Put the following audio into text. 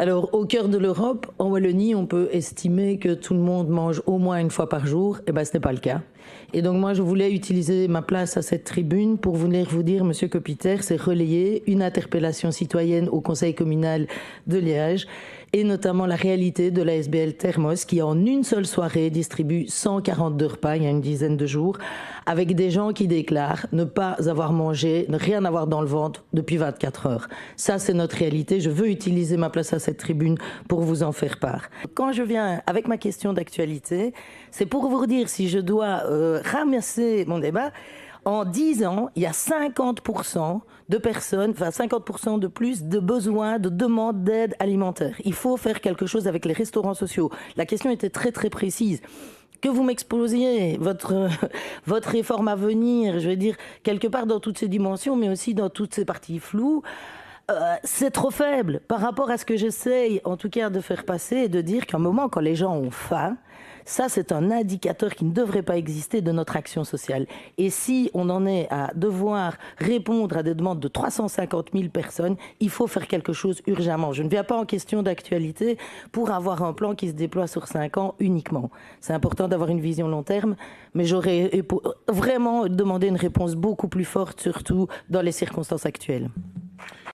Alors, au cœur de l'Europe, en Wallonie, on peut estimer que tout le monde mange au moins une fois par jour. Eh bien, ce n'est pas le cas. Et donc, moi, je voulais utiliser ma place à cette tribune pour venir vous dire, Monsieur Copiter, c'est relayer une interpellation citoyenne au Conseil communal de Liège et notamment la réalité de la SBL Thermos qui, en une seule soirée, distribue 142 repas il y a une dizaine de jours avec des gens qui déclarent ne pas avoir mangé, ne rien avoir dans le ventre depuis 24 heures. Ça, c'est notre réalité. Je veux utiliser ma place à cette tribune pour vous en faire part. Quand je viens avec ma question d'actualité, c'est pour vous dire si je dois ramasser mon débat. En 10 ans, il y a 50% de personnes, enfin 50% de plus de besoins, de demandes d'aide alimentaire. Il faut faire quelque chose avec les restaurants sociaux. La question était très très précise. Que vous m'exposiez votre réforme à venir, je veux dire, quelque part dans toutes ces dimensions, mais aussi dans toutes ces parties floues, c'est trop faible par rapport à ce que j'essaye, en tout cas, de faire passer et de dire qu'à un moment, quand les gens ont faim, ça, c'est un indicateur qui ne devrait pas exister de notre action sociale. Et si on en est à devoir répondre à des demandes de 350 000 personnes, il faut faire quelque chose urgemment. Je ne viens pas en question d'actualité pour avoir un plan qui se déploie sur 5 ans uniquement. C'est important d'avoir une vision long terme, mais j'aurais vraiment demandé une réponse beaucoup plus forte, surtout dans les circonstances actuelles.